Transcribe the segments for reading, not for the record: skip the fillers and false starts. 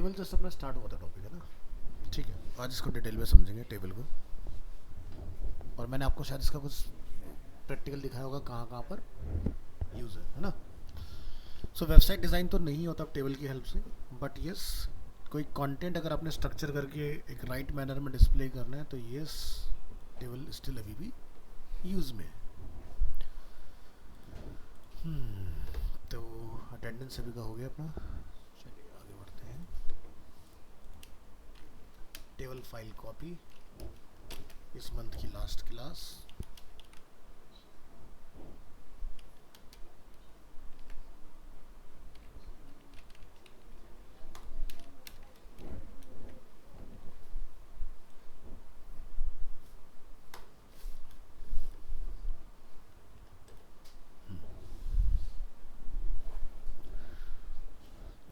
Table जैसे अपना start हुआ था टॉपिक है ना, ठीक है। आज इसको डिटेल में समझेंगे टेबल को। और मैंने आपको शायद इसका कुछ प्रैक्टिकल दिखाया होगा कहाँ कहाँ पर यूज़ है ना। सो वेबसाइट डिज़ाइन तो नहीं होता टेबल की हेल्प से, बट यस कोई कंटेंट अगर आपने स्ट्रक्चर करके एक राइट मैनर में डिस्प्ले करना है तो यस टेबल स्टिल अभी भी यूज़ में है। तो अटेंडेंस सभी का हो गया अपना, चलिए आगे बढ़ते हैं। टेबल फाइल कॉपी, इस मंथ की लास्ट क्लास।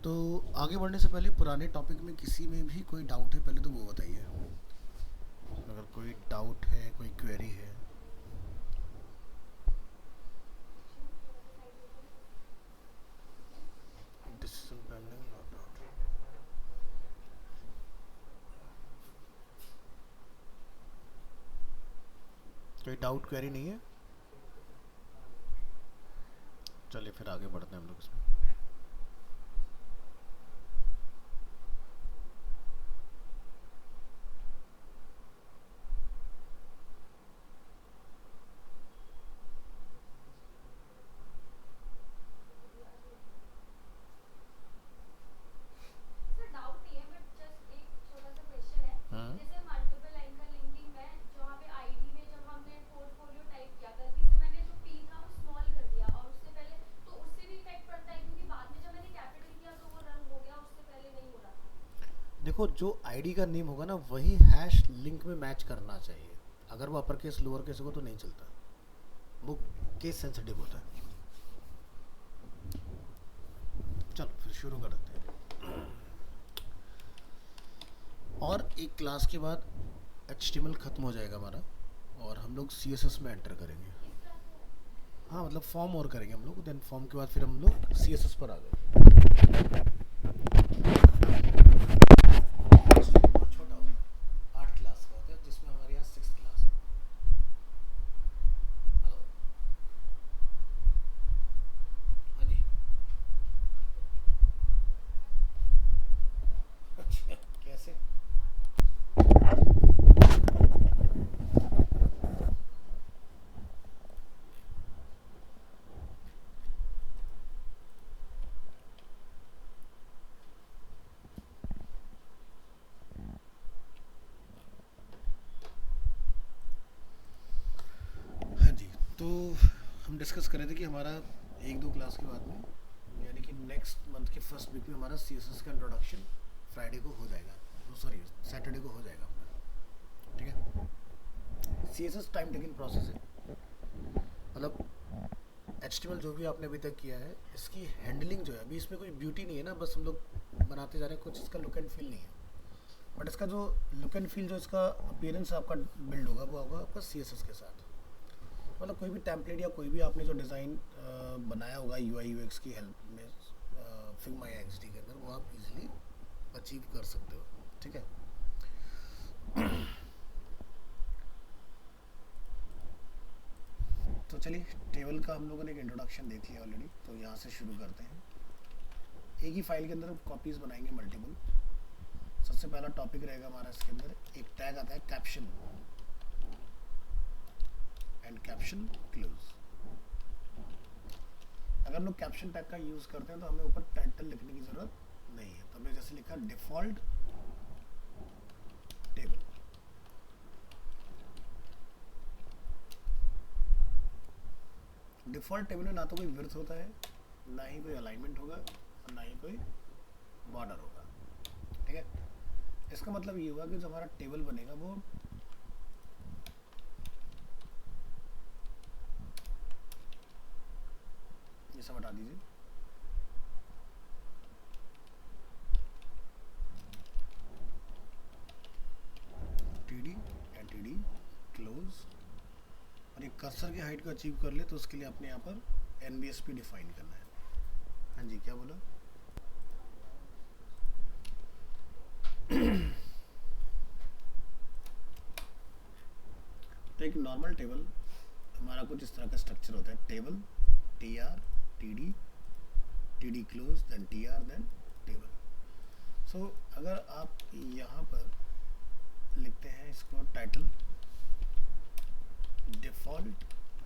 तो आगे बढ़ने से पहले पुराने टॉपिक में किसी में भी कोई डाउट है पहले तो वो बताइए। अगर कोई डाउट है, कोई क्वेरी है। Decision pending not out. कोई डाउट क्वेरी नहीं है, चलिए फिर आगे बढ़ते हैं हम लोग इसमें। हाँ देखो, जो आईडी का नेम होगा ना वही हैश लिंक में मैच करना चाहिए। अगर वो अपर केस लोअर केस होगा तो नहीं चलता, वो केस सेंसिटिव होता है। चलो फिर शुरू करते हैं। और एक क्लास के बाद HTML ख़त्म हो जाएगा हमारा और हम लोग CSS में एंटर करेंगे। हाँ मतलब फॉर्म और करेंगे हम लोग, देन फॉर्म के बाद फिर हम लोग CSS पर आ गए। बहुत छोटा होता है, 8 क्लास का होता है जिसमें हमारे यहाँ 6 क्लास है। हेलो, हाँ जी। अच्छा कैसे? हाँ जी, तो हम डिस्कस कर रहे थे कि हमारा एक दो क्लास के बाद में यानी कि नेक्स्ट मंथ के फर्स्ट वीक में हमारा CSS का इंट्रोडक्शन फ्राइडे को हो जाएगा, सॉरी सैटरडे को हो जाएगा अपना, ठीक है। CSS टाइम टेकिंग प्रोसेस है, मतलब HTML जो भी आपने अभी तक किया है इसकी हैंडलिंग जो है अभी इसमें कोई ब्यूटी नहीं है ना, बस हम लोग बनाते जा रहे हैं, कुछ इसका लुक एंड फील नहीं है। बट इसका जो लुक एंड फील, जो इसका अपीयरेंस आपका बिल्ड होगा वो होगा आपका CSS के साथ। मतलब कोई भी टेम्पलेट या कोई भी आपने जो डिज़ाइन बनाया होगा UI UX की हेल्प में फिग्मा या XD के अंदर, वो आप इजीली अचीव कर सकते हो, ठीक है। तो चलिए टेबल का हम लोगों ने एक इंट्रोडक्शन देख लिया ऑलरेडी, तो यहाँ से शुरू करते हैं। एक ही फाइल के अंदर कॉपीज़ बनाएंगे मल्टीपल। सबसे पहला टॉपिक रहेगा हमारा इसके अंदर, एक टैग आता है कैप्शन एंड कैप्शन क्लोज। अगर हम लोग कैप्शन टैग का यूज़ करते हैं तो हमें ऊपर टाइटल लिखने की ज़रूरत नहीं है, तो हमने जैसे लिखा डिफ़ॉल्ट टेबल। डिफ़ॉल्ट टेबल में ना तो कोई विड्थ होता है, ना ही कोई अलाइनमेंट होगा और ना ही कोई बॉर्डर होगा, ठीक है। इसका मतलब ये होगा कि जो हमारा टेबल बनेगा वो ये सब हटा दीजिए, TD एंड TD क्लोज। और ये कर्सर की हाइट को अचीव कर ले तो उसके लिए आपने यहाँ पर NBSP डिफाइन करना है। हाँ जी क्या बोला? तो एक नॉर्मल टेबल हमारा कुछ इस तरह का स्ट्रक्चर होता है, table, T R, T D, T D close, then T R, then table. So अगर आप यहाँ पर लिखते हैं इसको टाइटल डिफ़ॉल्ट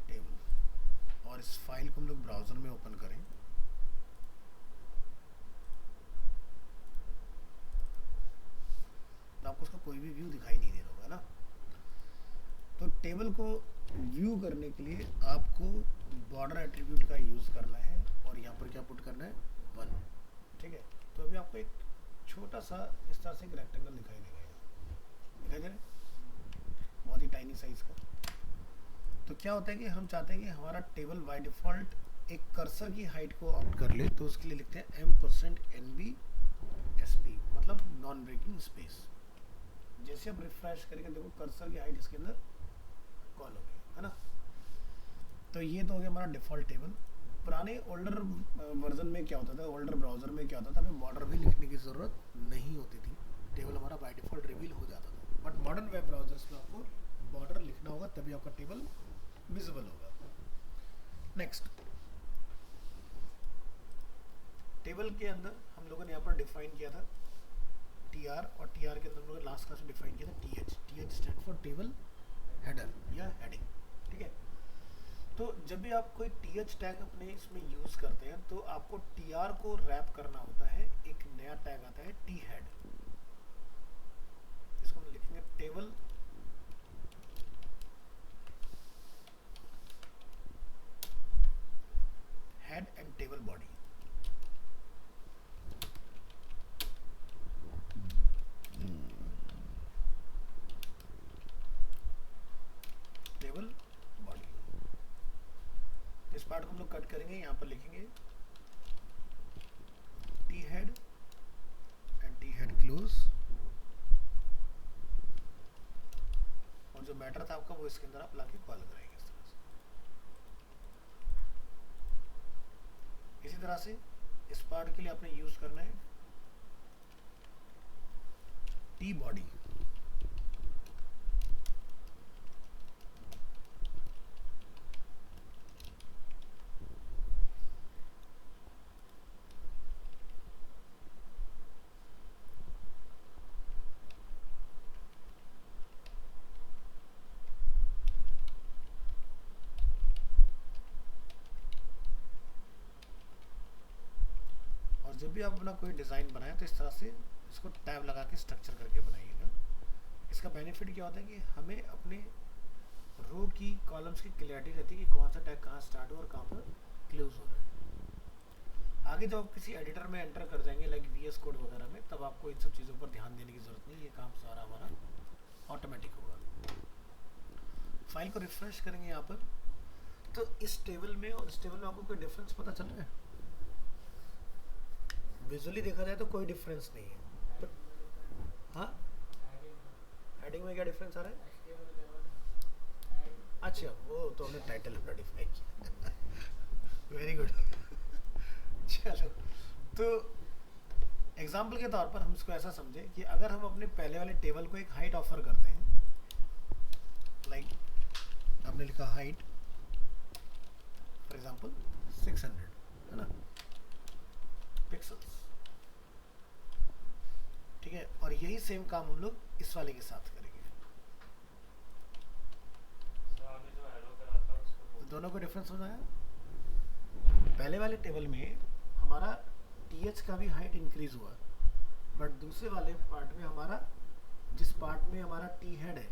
टेबल और इस फाइल को हम लोग ब्राउज़र में ओपन करें, तो आपको उसका कोई भी व्यू दिखाई नहीं दे रहा होगा ना। तो टेबल को व्यू करने के लिए आपको बॉर्डर एट्रीब्यूट का यूज़ करना है और यहाँ पर क्या पुट करना है, 1। ठीक है, तो अभी आपको एक छोटा सा इस तरह से एक रेक्टेंगल दिखाई देगा, दिखाई दे रहा है, बहुत ही टाइनी साइज का। तो क्या होता है कि हम चाहते हैं कि हमारा टेबल बाय डिफ़ॉल्ट एक कर्सर की हाइट को ऑप्ट कर ले, तो उसके लिए लिखते हैं m%nb_sp, मतलब नॉन ब्रेकिंग स्पेस। जैसे आप रिफ्रेश करके देखो कर्सर की हाइट इसके अंदर कॉल हो गई है ना। तो ये तो हो गया हमारा डिफ़ॉल्ट टेबल। पुराने ओल्डर वर्जन में क्या होता था, ओल्डर ब्राउज़र में क्या होता था, हमें बॉर्डर भी लिखने की ज़रूरत नहीं होती थी, टेबल हमारा बाय डिफ़ॉल्ट रिवील हो जाता था। बट मॉडर्न वेब ब्राउज़र्स में आपको बॉर्डर लिखना होगा, तभी आपका टेबल विजिबल होगा। नेक्स्ट, टेबल के अंदर हम लोगों ने यहाँ पर डिफाइन किया था टी आर, और टी आर के अंदर हम लोगों ने लास्ट क्लास में डिफाइन किया था T H. T H stand for table header या हेडिंग। ठीक है, तो जब भी आप कोई टी एच टैग अपने इसमें यूज़ करते हैं तो आपको टी आर को रैप करना होता है, एक नया टैग आता है टी हेड। इसको हम लिखेंगे table head and table body. Table body, इस पार्ट को हम लोग कट करेंगे, यहाँ पर लिखेंगे T head and T head close, और जो मैटर था आपका वो इसके अंदर आप लाके कॉल कराएंगे इस तरह से। इसी तरह से इस पार्ट के लिए आपने यूज करना है टी बॉडी। जब भी आप अपना कोई डिज़ाइन बनाएं तो इस तरह से इसको टैब लगा के स्ट्रक्चर करके बनाइएगा। इसका बेनिफिट क्या होता है कि हमें अपने रो की कॉलम्स की क्लियरिटी रहती है कि कौन सा टैग कहाँ स्टार्ट हो और कहाँ पर क्लोज हो रहा है। आगे जब आप किसी एडिटर में एंटर कर जाएंगे लाइक VS कोड वगैरह में, तब आपको इन सब चीज़ों पर ध्यान देने की ज़रूरत नहीं, ये काम सारा हमारा ऑटोमेटिक होगा। फाइल को रिफ्रेश करेंगे यहाँ पर, तो इस टेबल में और इस टेबल में आपको कोई डिफरेंस पता चल रहा है? विजुअली देखा जाए तो कोई डिफरेंस नहीं है, तो हाँ, हेडिंग में क्या डिफरेंस आ रहा है? अच्छा, वो तो हमने टाइटल अपना डिफाइन किया। Very good. चलो, तो एग्जाम्पल के तौर पर हम इसको ऐसा समझें कि अगर हम अपने पहले वाले टेबल को एक हाइट ऑफर करते हैं, लाइक आपने लिखा हाइट फॉर एग्जाम्पल 600, है ना, पिक्सल्स। ठीक है, और यही सेम काम हम लोग इस वाले के साथ करेंगे। तो दोनों को डिफरेंस हो जाएगा। पहले वाले टेबल में हमारा TH का भी हाइट इंक्रीज हुआ, बट दूसरे वाले पार्ट में हमारा, जिस पार्ट में हमारा टी हेड है,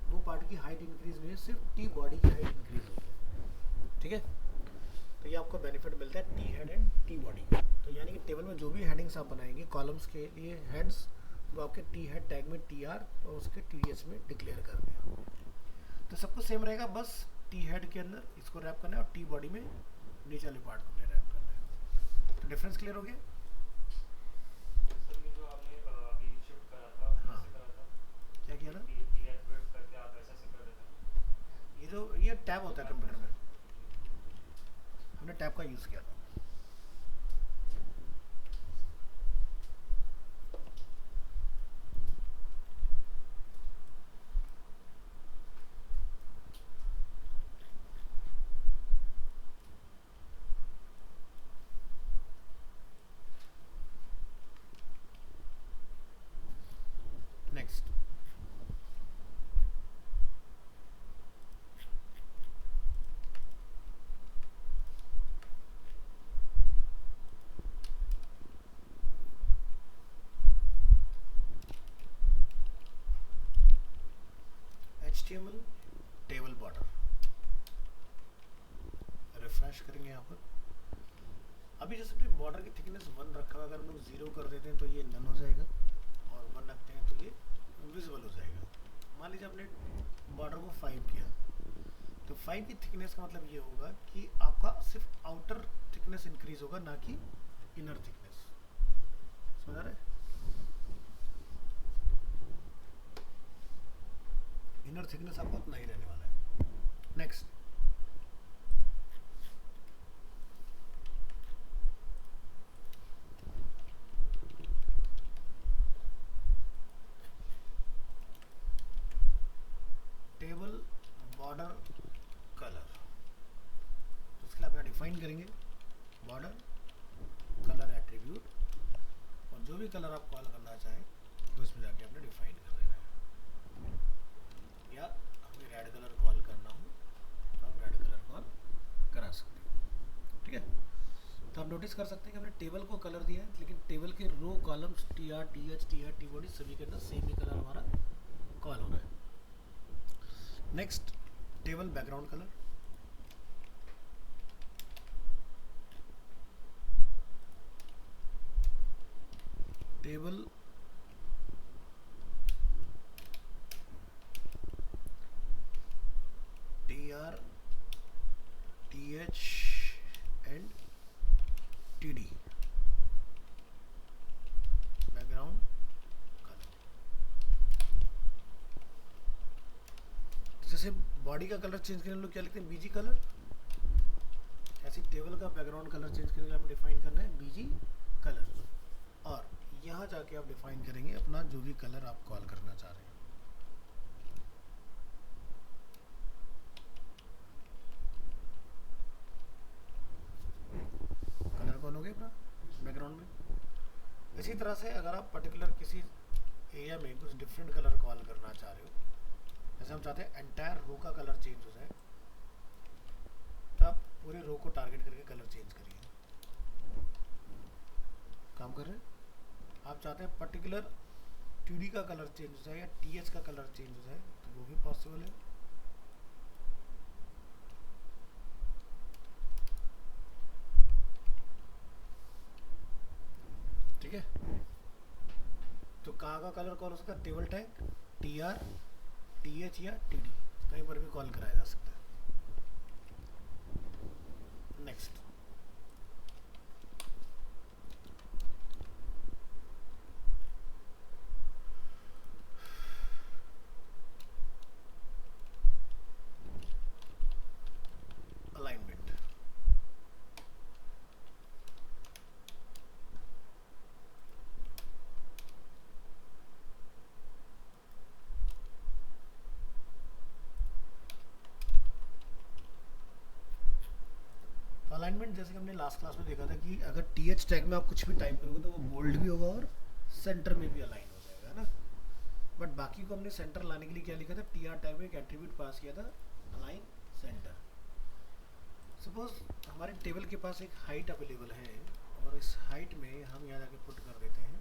वो पार्ट की हाइट इंक्रीज नहीं है, सिर्फ टी बॉडी की हाइट इंक्रीज हुई है। ठीक है, तो ये आपको बेनिफिट मिलता है T head and T body. तो यानी कि टेबल में जो भी हेडिंग्स आप बनाएंगे कॉलम्स के लिए हेड्स, वो आपके टी हेड टैग में TR और उसके TH में डिक्लेयर करने हैं। तो सब कुछ सेम रहेगा, बस टी हेड के अंदर इसको रैप करना है और टी बॉडी में नीचे वाले पार्ट को रैप करना है। तो डिफरेंस क्लियर हो गया? जो आपने अभी शिफ्ट करा था, हाँ, कैसे करा था? क्या किया था? TH बिल्ड करके आप ऐसे से कर देते हैं। ये टैब होता है कंप्यूटर में, हमने टैब का यूज़ किया था। नीचे से बॉर्डर की थिकनेस 1 रखा हुआ, अगर हम लोग 0 कर देते हैं तो ये नन हो जाएगा, और 1 रखते हैं तो ये विजिबल हो जाएगा। मान लीजिए आपने बॉर्डर को 5 किया, तो 5 की थिकनेस का मतलब ये होगा कि आपका सिर्फ आउटर थिकनेस इंक्रीज होगा, ना कि इनर थिकनेस। समझ आ रहा है? इनर थिकनेस आपका उतना ही रहने वाला है। Next, table border colour. तो उसके लिए आप यहाँ डिफाइन करेंगे बॉर्डर कलर एट्रीब्यूट, और जो भी कलर आप कॉल करना चाहें तो इसमें जाके आपने डिफाइन कर देना है। या हमें रेड कलर कॉल करना हो तो आप रेड कलर कॉल करा सकते हो। ठीक है, तो आप नोटिस कर सकते हैं कि हमने टेबल को कलर दिया है, लेकिन टेबल के row columns TR TH TR T body सभी के अंदर सेम ही कलर हमारा कॉल हो रहा है। Next, table background colour. Table TR TH and TD background colour. जैसे बॉडी का कलर चेंज करने हम लोग क्या लिखते हैं, BG कलर। ऐसे टेबल का बैकग्राउंड कलर चेंज करने के लिए आपको डिफाइन करना है BG कलर, और यहाँ जाके आप डिफाइन करेंगे अपना जो भी कलर आप कॉल करना चाह रहे हैं। कलर कौन हो गया अपना बैकग्राउंड में। इसी तरह से अगर आप पर्टिकुलर किसी एरिया में कुछ डिफरेंट कलर कॉल करना चाह रहे हो, जैसे हम चाहते हैं एंटायर रो का कलर चेंज हो जाए, तो आप पूरे रो को टारगेट करके कलर चेंज करिए। काम कर रहे हैं। आप चाहते हैं पर्टिकुलर TD का कलर चेंज हो जाए या TH का कलर चेंज हो जाए, तो वो भी पॉसिबल है। ठीक है, तो कहाँ का कलर कॉल हो सकता है, टेबल टैग TR TH या TD कहीं पर भी कॉल कराया जा सकता है। Next, alignment. अलाइनमेंट जैसे कि हमने लास्ट क्लास में देखा था कि अगर TH टैग में आप कुछ भी टाइप करोगे तो वो बोल्ड भी होगा और सेंटर में भी अलाइन हो जाएगा, है ना। बट बाकी को हमने सेंटर लाने के लिए क्या लिखा था, TR टैग में एक एट्रीब्यूट पास किया था, अलाइन सेंटर। सपोज हमारे टेबल के पास एक हाइट अवेलेबल है, और इस हाइट में हम यहाँ जाके पुट कर देते हैं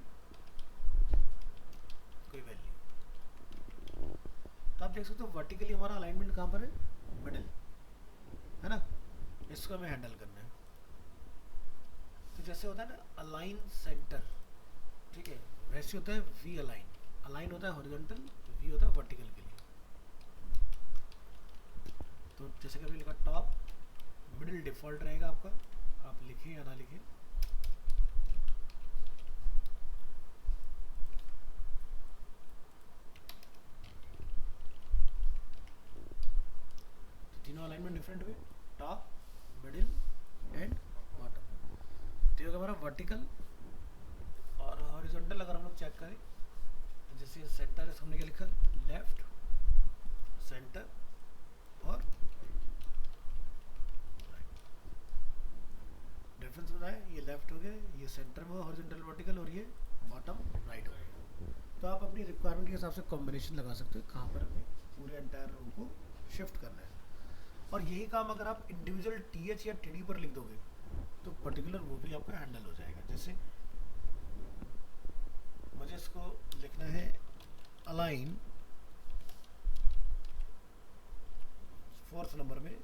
कोई वैल्यू, तो आप देख सकते हो वर्टिकली हमारा अलाइनमेंट कहाँ पर है, मिडिल, है ना। इसको हमें हैंडल करना है। तो जैसे होता है ना अलाइन सेंटर, ठीक है, वैसे होता है V अलाइन। अलाइन होता है हॉरिजॉन्टल, V होता है वर्टिकल के लिए। तो जैसे कि अभी लिखा टॉप, मिडिल डिफॉल्ट रहेगा आपका, आप लिखें या ना लिखें। तीनों अलाइनमेंट डिफरेंट हुए, टॉप, मिडिल एंड बॉटम। तो ये हमारा वर्टिकल और हॉरिजॉन्टल। अगर हम लोग चेक करें, जैसे सेंटर है, हमने क्या लिखा, लेफ्ट, सेंटर और राइट। डिफरेंस बताया, ये लेफ्ट हो गया, ये सेंटर में हॉरिजॉन्टल वर्टिकल, और ये बॉटम राइट हो गया। तो आप अपनी रिक्वायरमेंट के हिसाब से कॉम्बिनेशन लगा सकते हो कहाँ पर हमें पूरे एंटायर रो को शिफ्ट करना है। और यही काम अगर आप इंडिविजुअल TH या TD पर लिख दोगे तो पर्टिकुलर वो भी आपका हैंडल हो जाएगा। जैसे मुझे इसको लिखना है अलाइन 4th नंबर में,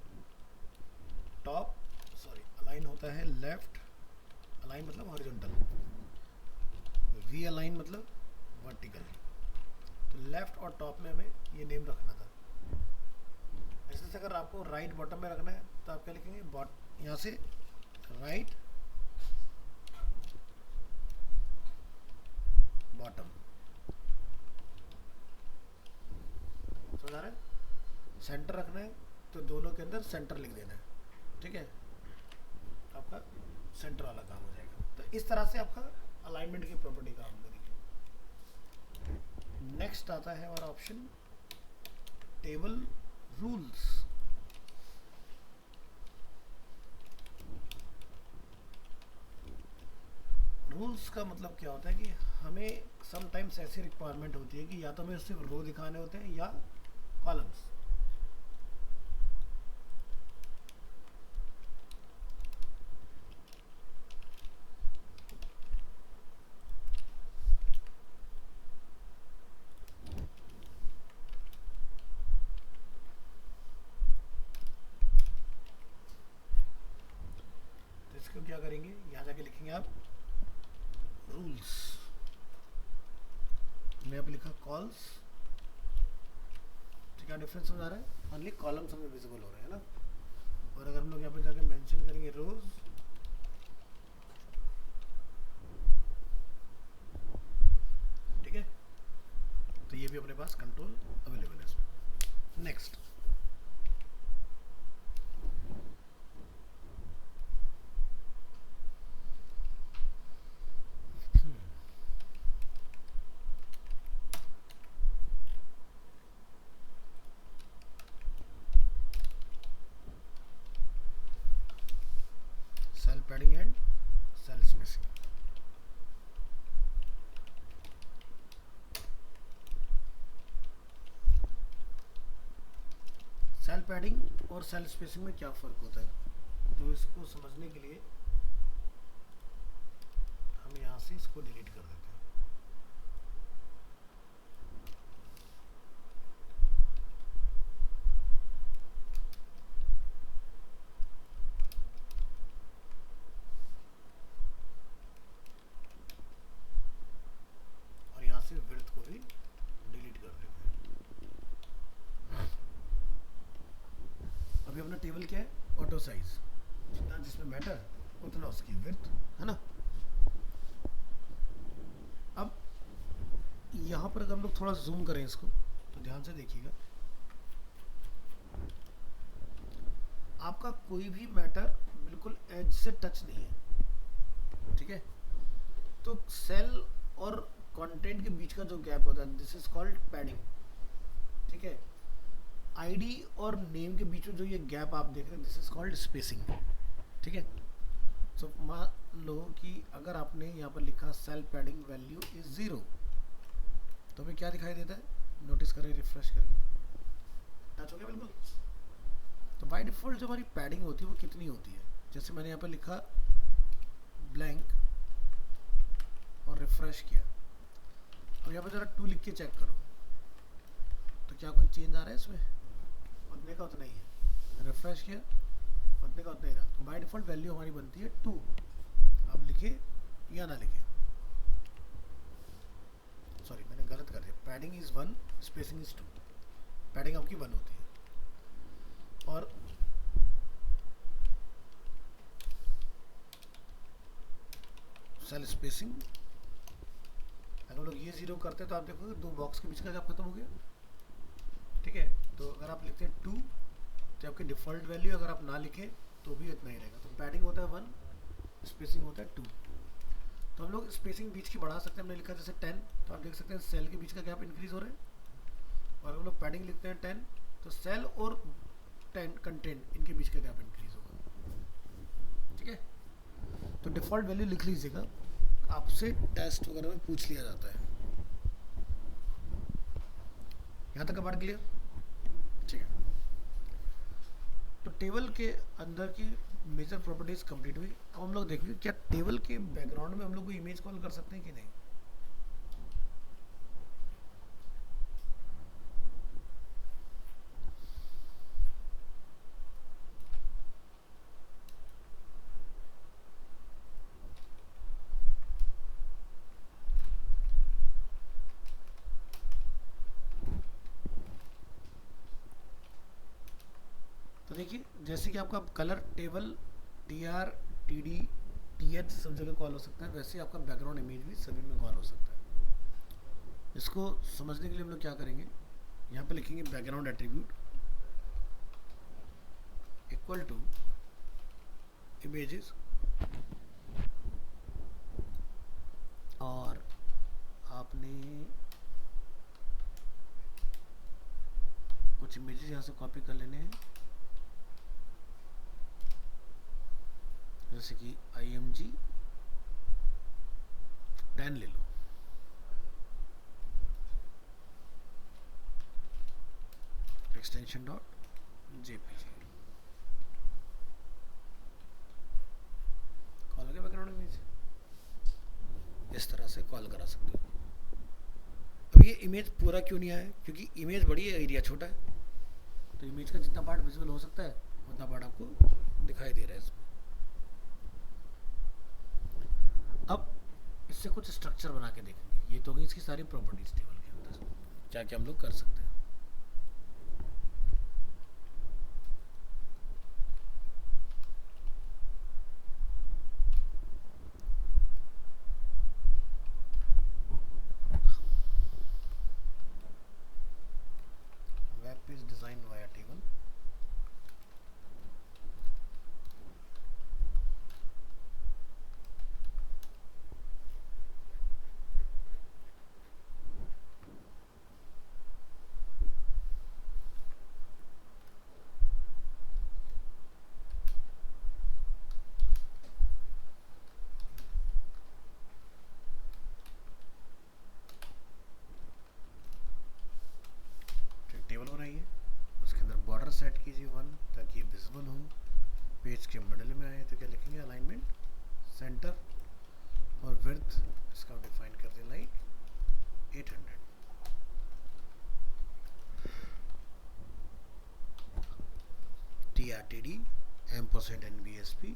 टॉप, सॉरी अलाइन होता है लेफ्ट, अलाइन मतलब हॉरिजॉन्टल, वी अलाइन मतलब वर्टिकल। तो लेफ्ट और टॉप में हमें ये नेम रखना था। ऐसे अगर आपको राइट बॉटम में रखना है तो आप क्या लिखेंगे, यहाँ से राइट बॉटम, समझ आ रहा है। सेंटर रखना है तो दोनों के अंदर सेंटर लिख देना है, ठीक है, आपका सेंटर वाला काम हो जाएगा। तो इस तरह से आपका अलाइनमेंट की प्रॉपर्टी काम करेगी। नेक्स्ट आता है हमारा ऑप्शन टेबल रूल्स। रूल्स का मतलब क्या होता है कि हमें समटाइम्स ऐसी रिक्वायरमेंट होती है कि या तो हमें सिर्फ रो दिखाने होते हैं या कॉलम्स। तो इसको क्या करेंगे, यहाँ जाके लिखेंगे आप रूल्स, मैंने यहाँ पे लिखा कॉल्स। तो क्या डिफरेंस समझ आ रहा है, ओनली कॉलम्स हमें विजिबल हो रहे हैं ना। और अगर हम लोग यहाँ पे जाके मेंशन करेंगे रोज, ठीक है, तो ये भी अपने पास कंट्रोल अवेलेबल है इसमें। Next cell padding and cell spacing. Cell padding और सेल स्पेसिंग में क्या फ़र्क होता है, तो इसको समझने के लिए हम यहाँ से इसको डिलीट कर देते हैं। और यहाँ से विड्थ को भी डिलीट कर देते हैं। अभी अपना टेबल क्या है, ऑटो साइज, जितना जिसमें मैटर उतना उसकी विड्थ है ना। अब यहाँ पर अगर हम लोग थोड़ा जूम करें इसको तो ध्यान से देखिएगा, आपका कोई भी मैटर बिल्कुल एज से टच नहीं है, ठीक है। तो सेल और कंटेंट के बीच का जो गैप होता है, दिस इज कॉल्ड पैडिंग, ठीक है। आईडी और नेम के बीच में जो ये गैप आप देख रहे हैं, दिस इज कॉल्ड स्पेसिंग, ठीक है। सो मान लो कि अगर आपने यहाँ पर लिखा सेल पैडिंग वैल्यू इज 0, तो हमें क्या दिखाई देता है, नोटिस करें रिफ्रेश करके, टच हो गया बिल्कुल। तो बाय डिफ़ॉल्ट जो हमारी पैडिंग होती है वो कितनी होती है, जैसे मैंने यहाँ पर लिखा ब्लैंक और रिफ्रेश किया, अब यहाँ पर ज़रा 2 लिख के चेक करो, तो क्या कोई चेंज आ रहा है इसमें, उतने का उतना ही है। रिफ्रेश किया, उतने का उतना ही रहा। तो बाय डिफ़ॉल्ट वैल्यू हमारी बनती है 2, आप लिखे या ना लिखे, सॉरी मैंने गलत कर दिया, padding is 1, spacing is 2, padding आपकी 1 होती है। और सेल स्पेसिंग अगर हम लोग ये 0 करते हैं तो आप देखोगे 2 बॉक्स के बीच का गैप खत्म हो गया, ठीक है। तो अगर आप लिखते हैं 2 तो आपकी डिफ़ॉल्ट वैल्यू अगर आप ना लिखें तो भी इतना ही रहेगा। तो पैडिंग होता है 1, स्पेसिंग होता है 2। तो हम लोग स्पेसिंग बीच की बढ़ा सकते हैं, हमने लिखा जैसे 10, तो आप देख सकते हैं सेल के बीच का गैप इंक्रीज हो रहा है। और हम लोग पैडिंग लिखते हैं 10, तो सेल और 10 कंटेंट इनके बीच का गैप इंक्रीज होगा, ठीक है। तो डिफ़ॉल्ट वैल्यू लिख लीजिएगा, आपसे टेस्ट वगैरह में पूछ लिया जाता है। यहाँ तक का पार्ट क्लियर, ठीक है। तो टेबल के अंदर की मेजर प्रॉपर्टीज कंप्लीट हुई। अब हम लोग देखेंगे क्या टेबल के बैकग्राउंड में हम लोग को इमेज कॉल कर सकते हैं कि नहीं। तो देखिए जैसे कि आपका colour table TR TD TH सब जगह कॉल हो सकता है, वैसे ही आपका बैकग्राउंड इमेज भी सभी में कॉल हो सकता है। इसको समझने के लिए हम लोग क्या करेंगे, यहाँ पे लिखेंगे background attribute equal to images, और आपने कुछ इमेजेस यहाँ से कॉपी कर लेने हैं, जैसे कि IMG 10 ले लो, एक्सटेंशन .jpg, कॉल हो गया बैकग्राउंड इमेज। इस तरह से कॉल करा सकते हो। अब ये इमेज पूरा क्यों नहीं आया, क्योंकि इमेज बड़ी है, एरिया छोटा है, तो इमेज का जितना पार्ट विजुअल हो सकता है उतना पार्ट आपको दिखाई दे रहा है इसमें। अब इससे कुछ स्ट्रक्चर बना के देखेंगे। ये तो होगी इसकी सारी प्रॉपर्टीज टेबल के अंदर क्या क्या हम लोग कर सकते हैं। Web page design via table, table बनाइए, उसके अंदर बॉर्डर सेट कीजिए 1 ताकि ये विजिबल हो, पेज के मिडल में आए तो क्या लिखेंगे अलाइनमेंट सेंटर, और विड्थ इसका डिफाइन कर दें like 800, TRTD %NBSP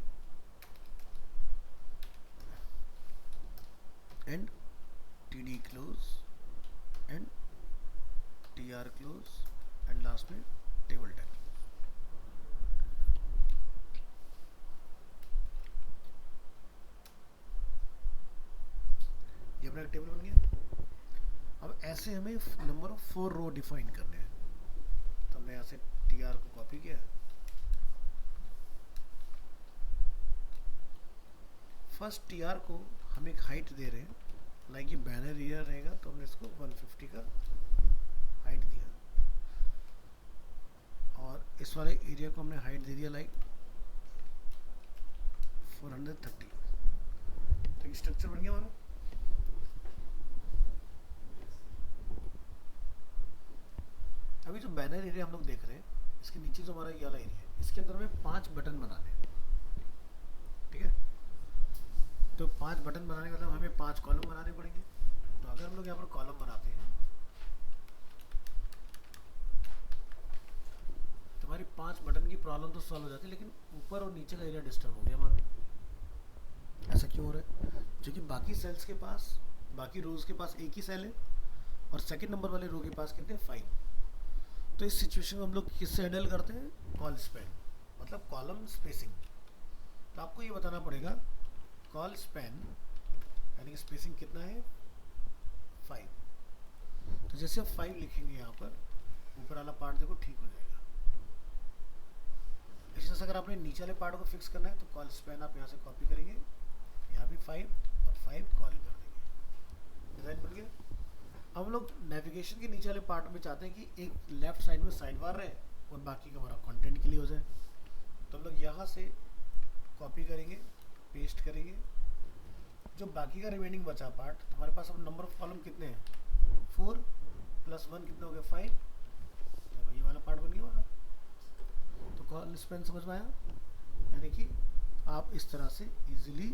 and TD close and TR close and last में टेबल टैग। ये अपना टेबल बन गया। अब ऐसे हमें नंबर ऑफ 4 रो डिफाइन करने हैं, तो हमने यहाँ से TR को कॉपी किया, फर्स्ट TR को हम एक हाइट दे रहे हैं, लाइक ये बैनर एरिया रहेगा तो हमने इसको 150 का हाइट दिया, और इस वाले एरिया को हमने हाइट दे दिया लाइक 430। तो ये स्ट्रक्चर बन गया हमारा। अभी जो बैनर एरिया हम लोग देख रहे हैं, इसके नीचे जो हमारा ये वाला एरिया है, इसके अंदर हमें 5 बटन बनाने हैं, ठीक है। तो 5 बटन बनाने का मतलब हमें 5 कॉलम बनाने पड़ेंगे। तो अगर हम लोग यहाँ पर कॉलम बनाते हैं तो हमारी 5 बटन की प्रॉब्लम तो सॉल्व हो जाती है, लेकिन ऊपर और नीचे का एरिया डिस्टर्ब हो गया हमारा। ऐसा क्यों हो रहा है? क्योंकि बाकी सेल्स के पास, बाकी रोज के पास एक ही सेल है, और सेकंड नंबर वाले रो के पास कितने 5। तो इस सिचुएशन को हम लोग किससे हैंडल करते हैं? कॉल स्पैन, मतलब कॉलम स्पेसिंग। तो आपको ये बताना पड़ेगा कॉल स्पैन यानी कि स्पेसिंग कितना है 5। तो जैसे आप 5 लिखेंगे यहाँ पर, ऊपर वाला पार्ट देखो ठीक हो जाएगा। इसी तरह से अगर आपने नीचे वाले पार्ट को फिक्स करना है तो कॉल स्पैन आप यहाँ से कॉपी करेंगे, यहाँ भी 5 और 5 कॉल कर देंगे। डिजाइन बन गया। अब हम लोग नेविगेशन के नीचे वाले पार्ट में चाहते हैं कि एक लेफ्ट साइड में साइड बार रहे और बाकी का हमारा कंटेंट के लिए हो जाए। तो हम लोग यहाँ से कॉपी करेंगे, पेस्ट करेंगे, जो बाकी का रिमेनिंग बचा पार्ट, तो हमारे पास अब नंबर ऑफ कॉलम कितने हैं 4 + 1 कितने हो गए 5। देखो ये वाला पार्ट बन गया हमारा। तो कॉल स्पैन समझ में आया, यानी कि आप इस तरह से इजीली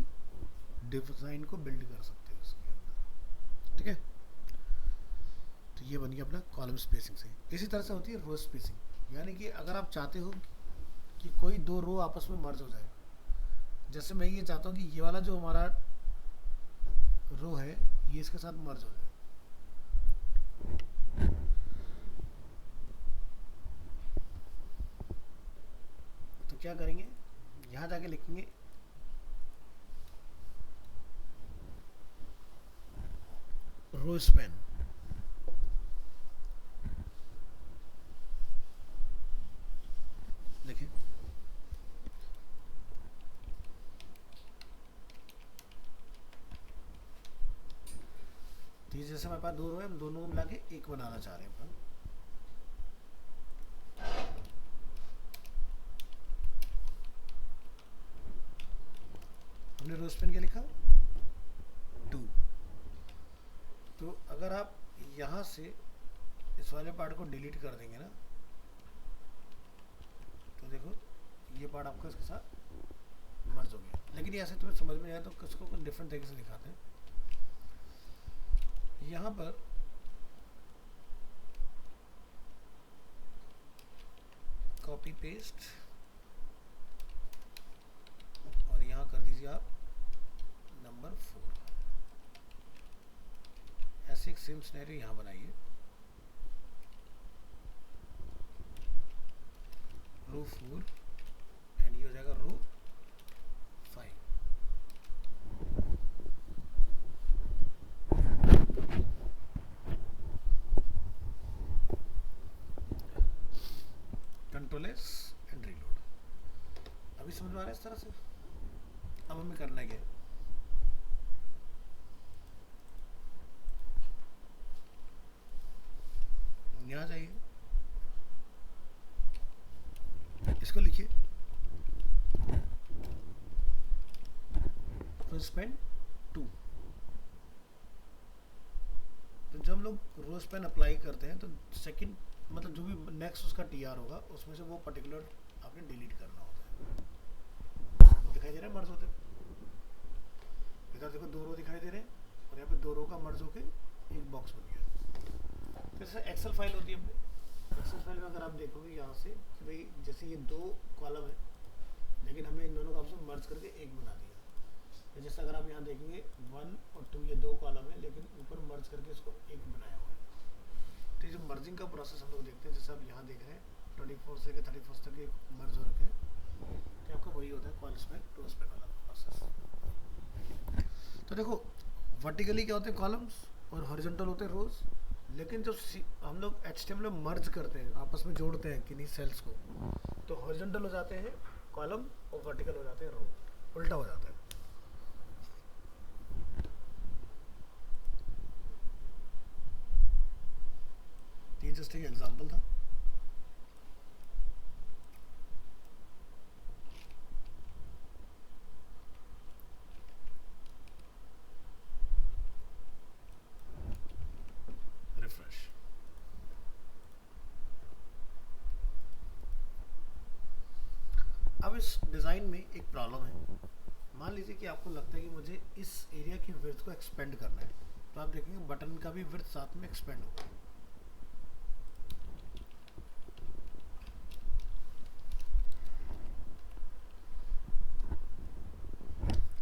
डिजाइन को बिल्ड कर सकते हो इसके अंदर, ठीक है। तो ये बन गया अपना कॉलम स्पेसिंग से। इसी तरह से होती है रो स्पेसिंग, यानी कि अगर आप चाहते हो कि कोई 2 रो आपस में मर्ज हो जाए, जैसे मैं ये चाहता हूँ कि ये वाला जो हमारा रो है ये इसके साथ मर्ज हो जाए, क्या करेंगे, यहाँ जाके लिखेंगे रो स्पैन। देखिए तो जैसे हमारे पास 2 रो है, हम दोनों को मिला के एक बनाना चाह रहे हैं अपन। हमने रो स्पैन क्या लिखा 2। तो अगर आप यहाँ से इस वाले पार्ट को डिलीट कर देंगे ना, तो देखो ये पार्ट आपका इसके साथ मर्ज हो गया। लेकिन ये ऐसे तुम्हें समझ में आया तो इसको कुछ डिफरेंट तरीके से दिखाते हैं। यहाँ पर कॉपी पेस्ट और यहाँ कर दीजिए आप नंबर 4। ऐसे एक सेम सिनेरियो यहाँ बनाइए, रो 4 एंड ये हो जाएगा रो 5। Control S and reload. अभी समझ में आ रहा है इस तरह से। अब हमें करना क्या है, यहाँ जाइए, इसको लिखिए रो स्पैन 2। तो जब हम लोग रो स्पैन अप्लाई करते हैं तो सेकंड मतलब जो भी नेक्स्ट उसका टीआर होगा उसमें से वो पर्टिकुलर आपने डिलीट करना होता है। दिखाई दे रहा है मर्ज होते, इधर देखो 2 रो दिखाई दे रहे हैं और यहाँ पे 2 रो का मर्ज होके एक बॉक्स बन गया। तो जैसे एक्सेल फाइल होती है अपनी, एक्सेल फाइल में अगर आप देखोगे यहाँ से कि भाई जैसे ये 2 कॉलम है लेकिन हमने इन दोनों को आपसे मर्ज करके एक बना दिया। तो जैसे अगर आप यहाँ देखेंगे 1 और 2 ये 2 कॉलम है लेकिन ऊपर मर्ज करके इसको एक बनाया हुआ है। तो ये जो मर्जिंग का प्रोसेस हम लोग देखते हैं, जैसे आप यहाँ देख रहे हैं 24 से 31 तक एक मर्ज हो रखे हैं, तो आपका वही होता है कॉल स्पैन टू स्पैन वाला प्रोसेस। तो देखो वर्टिकली क्या होते हैं कॉलम्स और हॉरिजॉन्टल होते हैं रोज। लेकिन जब हम लोग HTML में मर्ज करते हैं, आपस में जोड़ते हैं किन्हीं सेल्स को, तो हॉरिजॉन्टल हो जाते हैं कॉलम और वर्टिकल हो जाते हैं रो, उल्टा हो जाता है। ये जस्ट एक एग्जांपल था। रिफ्रेश। अब इस डिज़ाइन में एक प्रॉब्लम है। मान लीजिए कि आपको लगता है कि मुझे इस एरिया की विड्थ को एक्सपेंड करना है, तो आप देखेंगे बटन का भी विड्थ साथ में एक्सपेंड होगा।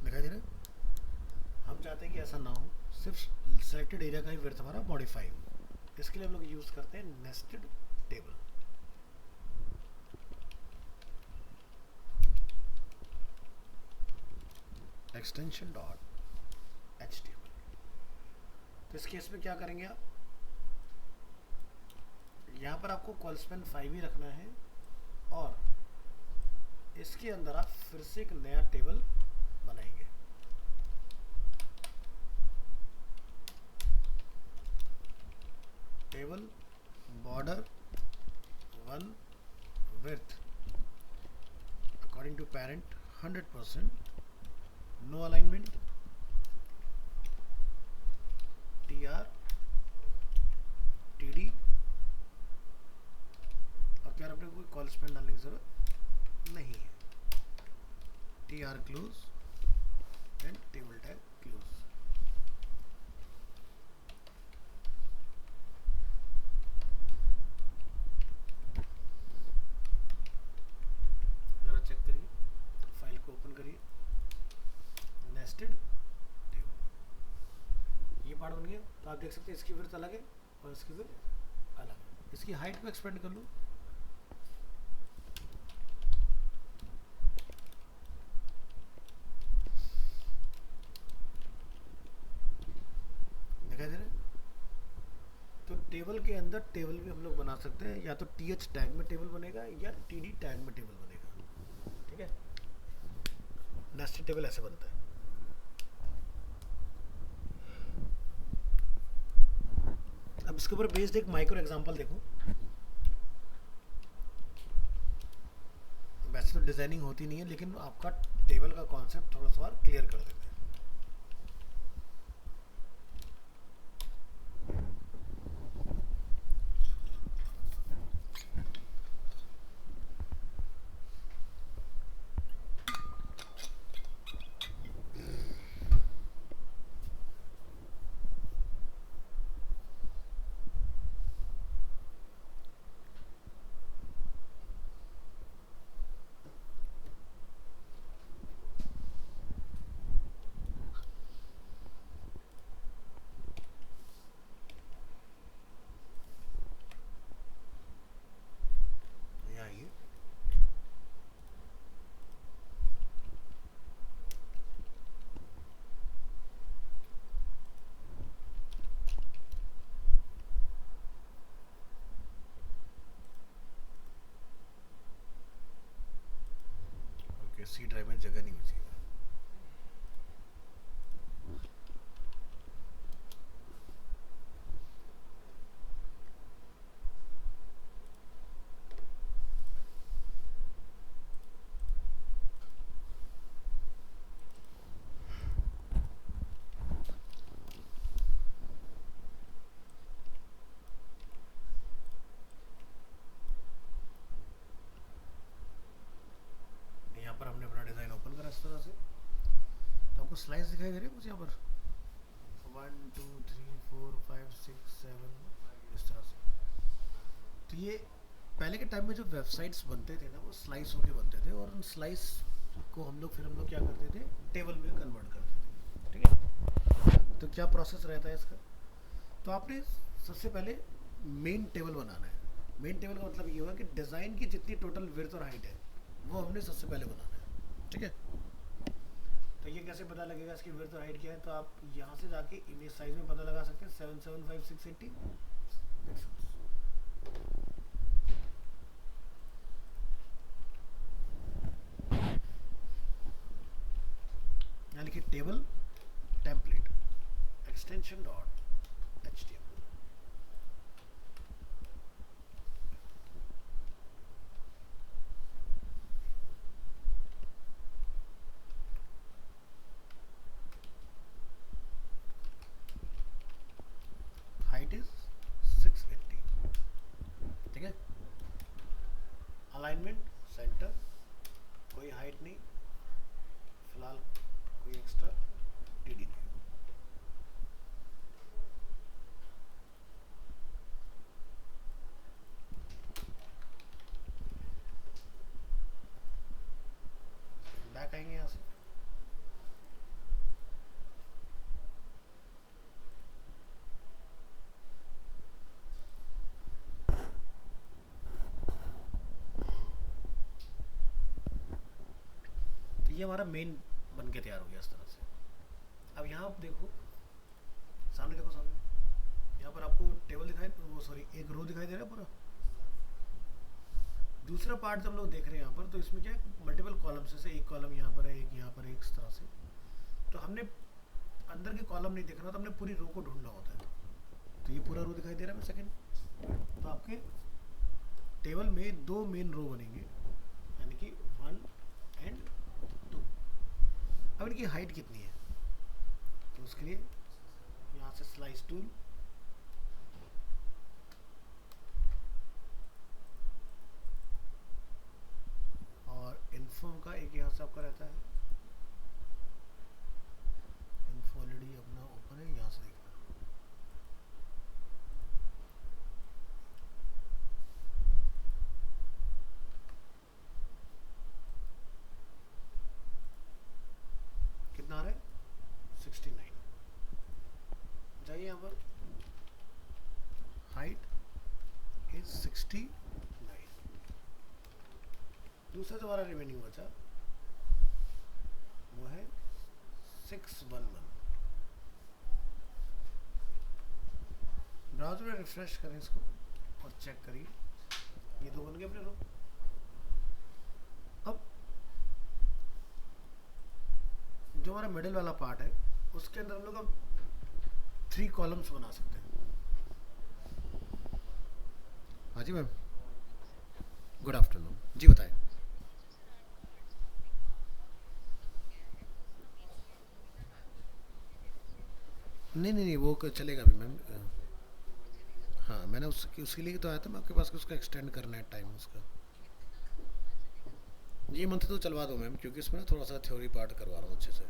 दिखाई दे रहा है? हम चाहते हैं कि ऐसा ना हो, सिर्फ सेलेक्टेड एरिया का ही विड्थ हमारा मॉडिफाई हो। इसके लिए हम लोग यूज करते हैं nested table. Extension dot HTML। तो इस केस में क्या करेंगे आप, यहाँ पर आपको कॉल स्पैन 5 ही रखना है और इसके अंदर आप फिर से एक नया टेबल बनाएंगे। Table border 1 width according to parent 100%, no alignment, TR TD और क्या अपने कोई कॉल स्पैन डालने की जरूरत नहीं है। TR close and table tag close. जरा चेक करिए, फाइल को ओपन करिए, नेस्टेड टेबल ये पार्ट बन गया। तो आप देख सकते हैं इसकी विड्थ अलग है और इसकी विड्थ अलग है। इसकी हाइट को एक्सपेंड कर लो, टेबल के अंदर टेबल भी हम लोग बना सकते हैं, या तो टी एच टैग में टेबल बनेगा या टी डी टैग में टेबल बनेगा, ठीक है। नेस्टेड टेबल ऐसे बनता है। अब इसके ऊपर बेस्ड एक माइक्रो एग्जांपल देखो। वैसे तो डिजाइनिंग होती नहीं है, लेकिन आपका टेबल का कॉन्सेप्ट थोड़ा सा और क्लियर कर देते हैं। यहाँ ये ओके, सी ड्राइव में जगह नहीं बची है। यहाँ पर हमने अपना डिज़ाइन ओपन करा इस तरह से, तो आपको स्लाइस दिखाई दे रही है कुछ यहाँ पर 1 2 3 4 5 6 7 इस तरह से। तो ये पहले के टाइम में जो वेबसाइट्स बनते थे ना, वो स्लाइस होके बनते थे, और उन स्लाइस को हम लोग क्या करते थे, टेबल में कन्वर्ट करते थे, ठीक है। तो क्या प्रोसेस रहता है इसका, तो आपने सबसे पहले मेन टेबल बनाना है। मेन टेबल का मतलब ये होगा कि डिज़ाइन की जितनी टोटल विड्थ और हाइट है वो हमने सबसे पहले बनाना है, ठीक है। तो ये कैसे पता लगेगा इसकी विड्थ और हाइट क्या है, तो आप यहाँ से जाके इमेज साइज में पता लगा सकते हैं 775 680 पिक्सल्स। यहाँ लिखिए table template extension dot HTML. Height is 680, ठीक है। अलाइनमेंट सेंटर, कोई हाइट नहीं फिलहाल, कोई एक्स्ट्रा टीडी नहीं। बैक आएंगे यहाँ से, तो ये हमारा मेन बन के तैयार हो गया इस तरह से। अब यहाँ आप देखो, सामने देखो, सामने यहाँ पर आपको टेबल दिखाई, वो सॉरी एक रो दिखाई दे रहा है पूरा। दूसरा पार्ट जब हम लोग देख रहे हैं यहाँ पर, तो इसमें क्या है, मल्टीपल कॉलम्स, जैसे एक कॉलम यहाँ पर है, एक यहाँ पर है, इस तरह से। तो हमने अंदर के कॉलम नहीं देखना, तो हमने पूरी रो को ढूंढना होता है। तो ये पूरा रो दिखाई दे रहा है सेकंड, तो आपके टेबल में दो मेन रो बनेंगे, यानी कि 1 एंड 2। अब इनकी हाइट कितनी है, तो उसके लिए यहाँ से स्लाइस टूल, और इन्फो का एक यहाँ से आपका रहता है, इन्फो ऑलरेडी अपना ओपन है, यहाँ से देखना। कितना आ रहा है, 69। जाइए यहाँ पर, हाइट इज 69। दूसरा जो हमारा रिमेनिंग बचा वो है 611। ब्राउज़र में रिफ्रेश करें इसको और चेक करिए, ये दो बन गए अपने रो। अब जो हमारा मिडिल वाला पार्ट है उसके अंदर हम लोग अब 3 कॉलम्स बना सकते हैं। हाँ जी मैम, गुड आफ्टरनून जी, बताएं। नहीं नहीं नहीं, वो चलेगा भी मैम। हाँ, मैंने उसके लिए तो आया था मैं आपके पास कि उसका एक्सटेंड करना है टाइम उसका। ये मंथ तो चलवा दो मैम, क्योंकि इसमें ना थोड़ा सा थ्योरी पार्ट करवा रहा हूँ अच्छे से।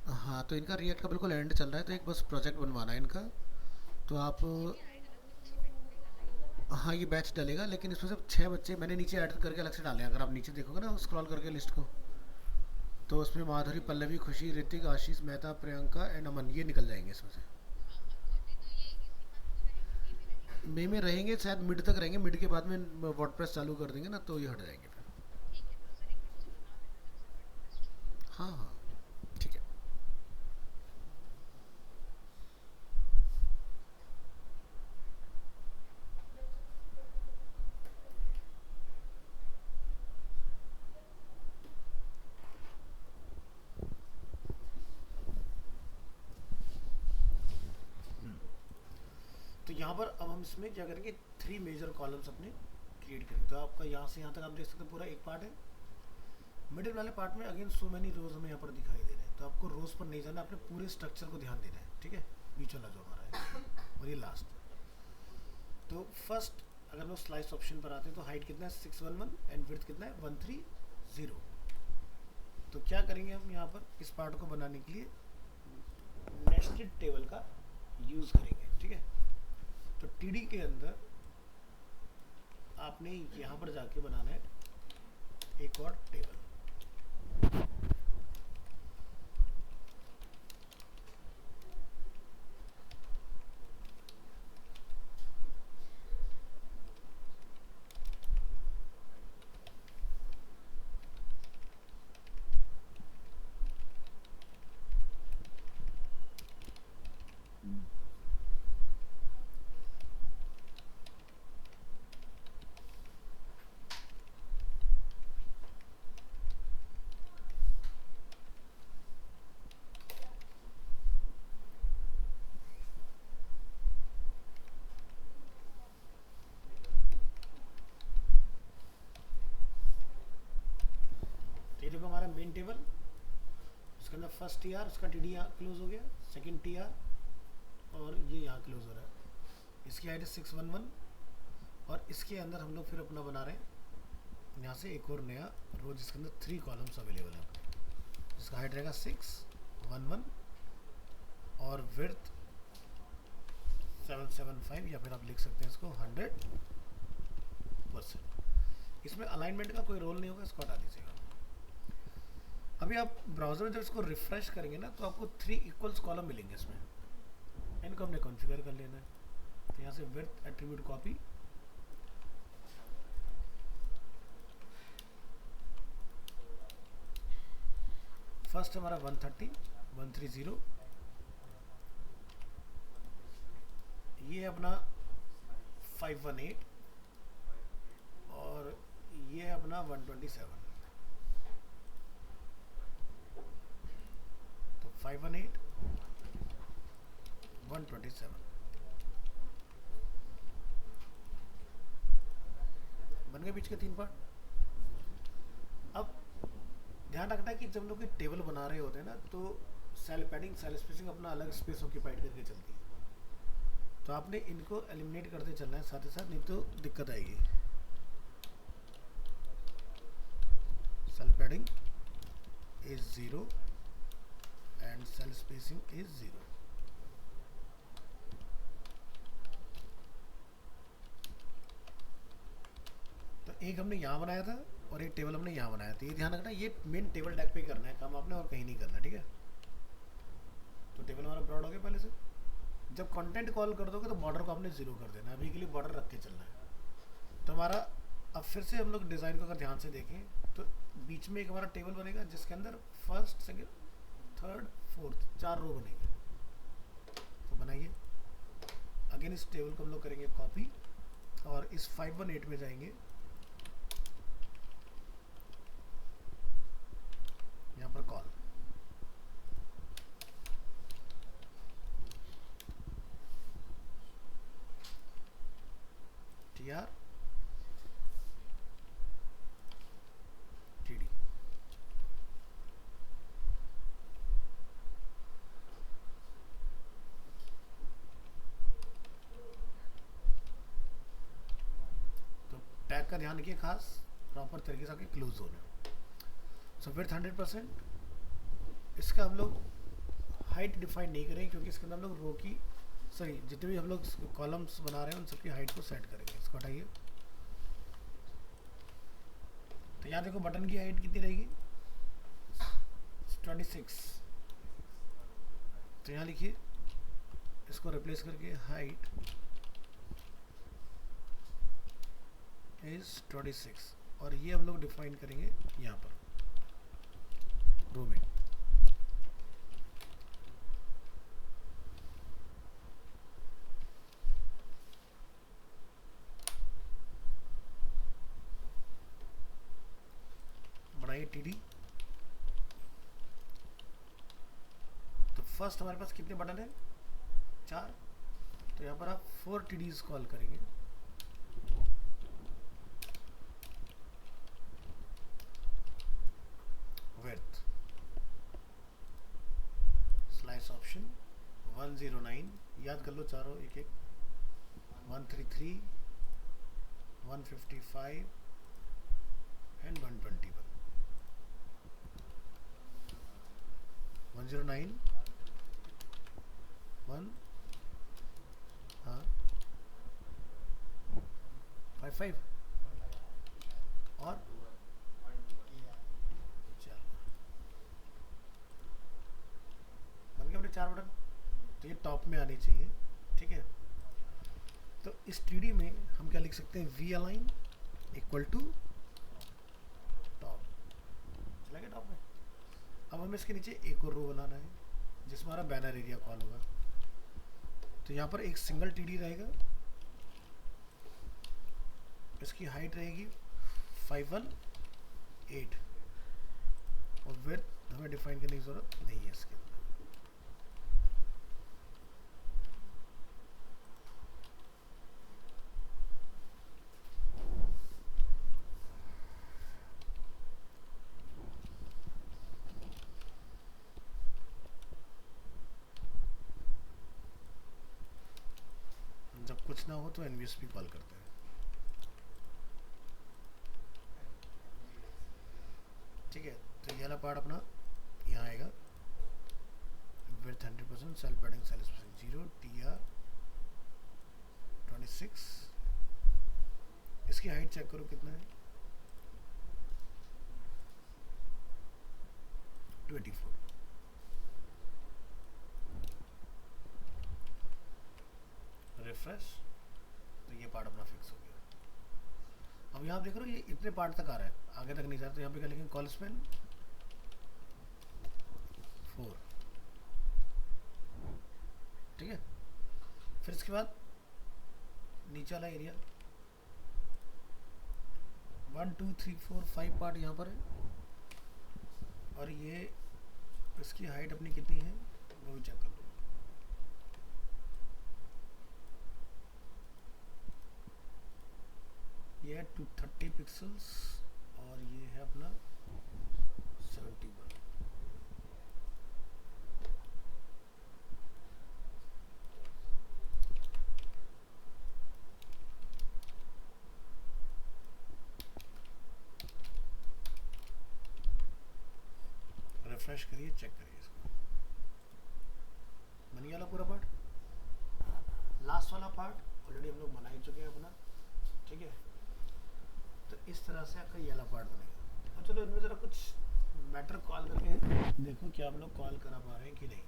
हाँ, तो इनका रिएक्ट का बिल्कुल एंड चल रहा है, तो एक बस प्रोजेक्ट बनवाना है इनका। तो आप, हाँ ये बैच डलेगा, लेकिन इसमें सिर्फ 6 बच्चे मैंने नीचे ऐड करके अलग से डाले हैं। अगर आप नीचे देखोगे ना स्क्रॉल करके लिस्ट को, तो उसमें माधुरी, पल्लवी, खुशी, ऋतिक, आशीष, मेहता, प्रियंका एंड अमन ये निकल जाएंगे इसमें से। मई में रहेंगे शायद, मिड तक रहेंगे, मिड के बाद में वर्डप्रेस चालू कर देंगे ना, तो ये हट जाएंगे फिर। हाँ हाँ, ठीक है। तो यहाँ पर अब हम इसमें क्या करेंगे, 3 मेजर कॉलम्स अपने क्रिएट करेंगे। तो आपका यहाँ से यहाँ तक आप देख सकते हैं पूरा एक पार्ट है। मिडिल वाले पार्ट में अगेन सो मैनी रोज हमें यहाँ पर दिखाई दे रहे हैं, तो आपको रोज पर नहीं जाना, अपने पूरे स्ट्रक्चर को ध्यान देना है, ठीक है। बीच वाला जो हमारा है और ये लास्ट। तो फर्स्ट अगर हम स्लाइस ऑप्शन पर आते हैं, तो हाइट कितना है 611 एंड विड्थ कितना है 130। तो क्या करेंगे हम यहाँ पर इस पार्ट को बनाने के लिए नेस्टेड टेबल का यूज़ करेंगे, ठीक है। तो टीडी के अंदर आपने यहाँ पर जाके बनाना है एक और टेबल। ये देखो हमारा मेन टेबल, उसके अंदर फर्स्ट टी आर, उसका टी डी क्लोज हो गया, सेकेंड टी आर और ये यहाँ क्लोज हो रहा है। इसकी हाइट है 611 और इसके अंदर हम लोग फिर अपना बना रहे हैं यहाँ से एक और नया रो, जिसके अंदर 3 कॉलम्स अवेलेबल है। इसका हाइट रहेगा 611 और विड्थ 775, या फिर आप लिख सकते हैं इसको 100%। इसमें अलाइनमेंट का कोई रोल नहीं होगा, इसको हटा दीजिएगा। अभी आप ब्राउज़र में जब इसको रिफ्रेश करेंगे ना, तो आपको 3 इक्वल्स कॉलम मिलेंगे इसमें। इनको हमने कॉन्फ़िगर कर लेना है। तो यहाँ से विड्थ एट्रीब्यूट कॉपी, फर्स्ट हमारा 130, ये अपना 518 और ये अपना 127। तो 518 127 बन गए बीच के 3 पार्ट। अब ध्यान रखना है कि जब लोग टेबल बना रहे होते हैं ना, तो सेल पैडिंग, सेल स्पेसिंग अपना अलग स्पेस ऑक्यूपाइड करके चलती है। तो आपने इनको एलिमिनेट करते चलना है साथ ही साथ, नहीं तो दिक्कत आएगी। Cell padding is 0 and cell spacing is 0। तो एक हमने यहाँ बनाया था और एक टेबल हमने यहाँ बनाया था। ये ध्यान रखना, ये मेन टेबल टैग पे करना है काम आपने, और कहीं नहीं करना, ठीक है। तो टेबल हमारा ब्रॉड हो गया पहले से। जब कंटेंट कॉल कर दोगे तो बॉर्डर को आपने 0 कर देना है, अभी के लिए बॉर्डर रख के चलना है। तो हमारा अब फिर से हम लोग डिज़ाइन को अगर ध्यान से देखें, तो बीच में एक हमारा टेबल बनेगा जिसके अंदर फर्स्ट सेकंड थर्ड फोर्थ 4 रो बनेंगे। तो बनाइए। अगेन इस टेबल को हम लोग करेंगे कॉपी और इस 518 में जाएंगे, यहाँ पर कॉल, TR TD। तो टैग का ध्यान रखिए खास, प्रॉपर तरीके से आपके क्लोज होने। सो विड्थ 100%। इसका हम लोग हाइट डिफाइन नहीं करेंगे क्योंकि इसके अंदर हम लोग रो की सॉरी जितने भी हम लोग कॉलम्स बना रहे हैं उन सबकी हाइट को सेट करेंगे। इसको हटाइए। तो यहाँ देखो बटन की हाइट कितनी रहेगी, 26। तो यहाँ लिखिए, इसको रिप्लेस करके हाइट इज 26 और ये हम लोग डिफाइन करेंगे यहाँ पर रो में। बनाइए TD। तो फर्स्ट हमारे पास कितने बटन है, 4। तो यहाँ पर आप 4 TDs कॉल करेंगे। विड्थ स्लाइस ऑप्शन 109, याद कर लो चारों एक एक, 133, 155 एंड 121। 109 1 हाँ 55 और चलो बन गए अपने 4 बटन। तो ये टॉप में आने चाहिए, ठीक है। तो इस TD में हम क्या लिख सकते हैं, V align equal to top, चला गया टॉप में। अब हमें इसके नीचे एक और रो बनाना है जिसमें हमारा बैनर एरिया कॉल होगा। तो यहाँ पर एक सिंगल TD रहेगा, इसकी हाइट रहेगी 518 और विड्थ हमें डिफाइन करने की जरूरत नहीं है इसके अंदर। जब कुछ ना हो तो NVSP कॉल करते हैं, ठीक है। तो ये वाला पार्ट अपना यहाँ आएगा, width 100%, cell padding cell spacing 0, TR 26। इसकी हाइट चेक करो कितना है, 24। रिफ्रेश। तो ये पार्ट अपना फिक्स हो गया। अब यहाँ देख रहे हो ये इतने पार्ट तक आ रहा है, आगे तक नहीं जा रहा। तो यहाँ पे क्या लिखेंगे, कॉल स्पेन 4, ठीक है। फिर इसके बाद नीचे वाला एरिया 1 2 3 4 5 पार्ट यहाँ पर है और ये इसकी हाइट अपनी कितनी है वो भी चेक कर लो। ये है 230 पिक्सल्स और ये है अपना 71। रिफ्रेश करिए, चेक करिए इसको। बन गया वाला पूरा पार्ट। लास्ट वाला पार्ट ऑलरेडी हम लोग बना ही चुके हैं अपना, ठीक है। तो इस तरह से आपका ये वाला पार्ट बनेगा। अब चलो इनमें ज़रा कुछ मैटर कॉल करके देखो क्या हम लोग कॉल करा पा रहे हैं कि नहीं।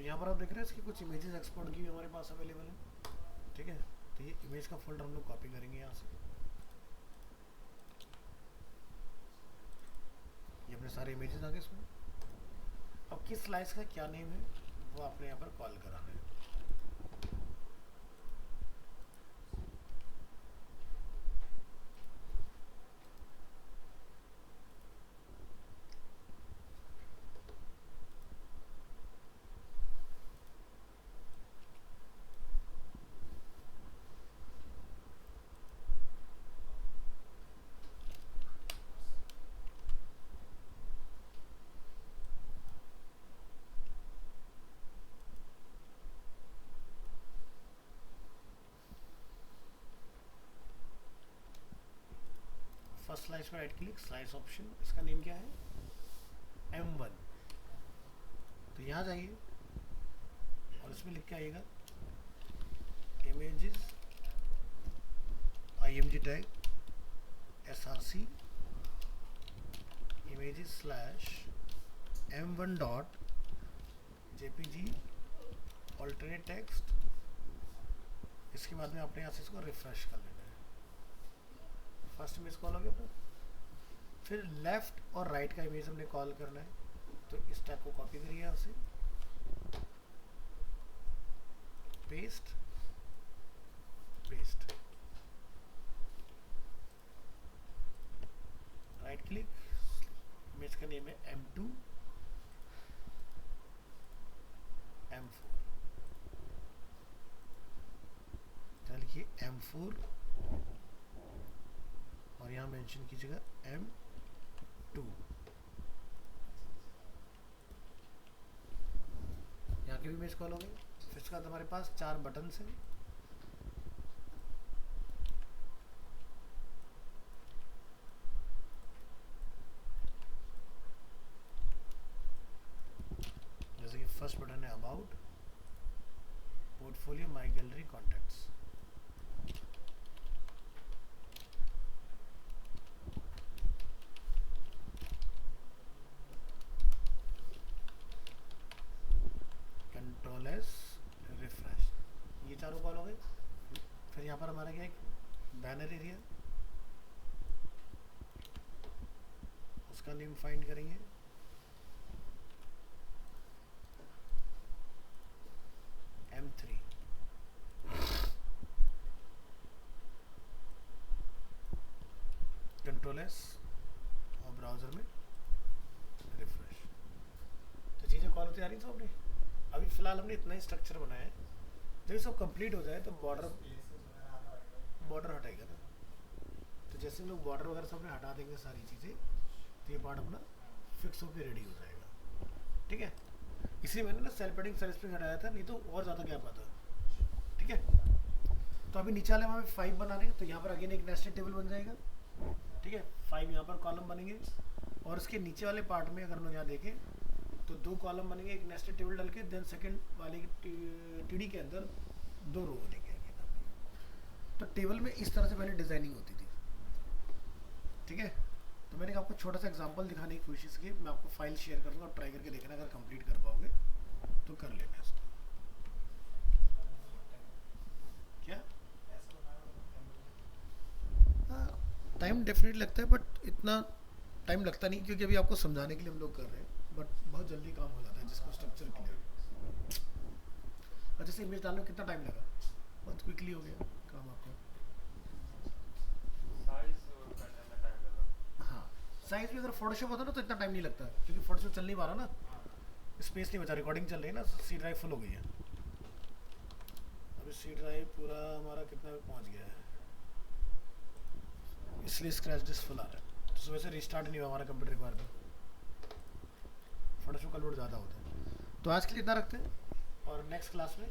यहाँ पर आप देख रहे हैं इसकी कुछ इमेजेस एक्सपोर्ट की हमारे पास अवेलेबल है, ठीक है। तो ये इमेज का फोल्डर हम लोग कॉपी करेंगे यहाँ से, ये अपने सारे इमेजेस आ गए इसमें। अब किस स्लाइस का क्या नेम है वो आपने यहाँ पर कॉल कराना है। फर्स्ट स्लाइस पर राइट क्लिक, स्लाइस ऑप्शन, इसका नेम क्या है, M1। तो यहाँ जाइए और इसमें लिख के आइएगा images img tag src images slash m1 dot jpg alternate text। इसके बाद में आपने यहाँ से इसको रिफ्रेश कर लेना है। फर्स्ट इमेज कॉल हो गया अपना, फिर लेफ्ट और राइट का इमेज हमने कॉल करना है। तो इस टैग को कॉपी करिए यहाँ से, paste paste, right click, image का नेम है M2 M4, लिखिए M4 और यहाँ मेंशन कीजिएगा M2। यहाँ के भी इमेज कॉल हो गई। फिर इसके बाद हमारे पास 4 बटन्स हैं। जैसे कि फर्स्ट बटन है about, portfolio, my gallery, contacts. Control S, refresh, ये चारों कॉल हो गए। फिर यहाँ पर हमारा क्या एक बैनर एरिया, उसका नेम फाइंड करेंगे, M3। कंट्रोल एस और ब्राउजर में रिफ्रेश। तो चीज़ें कॉल होती आ रही सामने। अभी फिलहाल हमने इतना ही स्ट्रक्चर बनाया है। जब ये सब कंप्लीट हो जाए तो बॉर्डर हटाएगा ना, तो जैसे हम लोग बॉर्डर वगैरह सब हटा देंगे सारी चीज़ें, तो ये पार्ट अपना फिक्स होकर रेडी हो जाएगा, ठीक है। इसलिए मैंने ना सेल पैडिंग सेल स्प्रिंग हटाया था, नहीं तो और ज़्यादा गैप आता, ठीक है। तो अभी नीचे वाले हमें 5 बनाने हैं, तो यहाँ पर अगेन एक नेस्टेड टेबल बन जाएगा, ठीक है। 5 यहाँ पर कॉलम बनेंगे और इसके नीचे वाले पार्ट में अगर हम लोग यहाँ देखें तो 2 कॉलम बनेंगे, एक नेस्टेड टेबल डाल के, देन सेकंड वाले टीडी के अंदर 2 रो बनेंगे। तो टेबल में इस तरह से पहले डिजाइनिंग होती थी, ठीक है। तो मैंने आपको छोटा सा एग्जांपल दिखाने की कोशिश की। मैं आपको फाइल शेयर कर दूँगा, आप ट्राई करके देखना, अगर कंप्लीट कर पाओगे तो कर लेना इसको। क्या टाइम डेफिनेटली लगता है, बट इतना टाइम लगता नहीं, क्योंकि अभी आपको समझाने के लिए हम लोग कर रहे हैं, बट बहुत जल्दी काम हो जाता है जिसको स्ट्रक्चर क्लियर। और जैसे इमेज डालने में कितना टाइम लगा, बहुत क्विकली हो गया काम आपका। हाँ, साइज भी अगर फोटोशॉप होता ना तो इतना टाइम नहीं लगता, क्योंकि फोटोशॉप चल नहीं पा रहा ना, स्पेस नहीं बचा, रिकॉर्डिंग चल रही है ना, सी ड्राइव फुल हो गई है। अभी सी ड्राइव पूरा हमारा कितना पहुँच गया है, इसलिए स्क्रैच डिस्क फुल आ रहा है। तो सुबह से रिस्टार्ट नहीं हुआ हमारा कंप्यूटर एक बार में, फोटोशॉप का लोड ज़्यादा होता है। तो आज के लिए इतना रखते हैं और नेक्स्ट क्लास में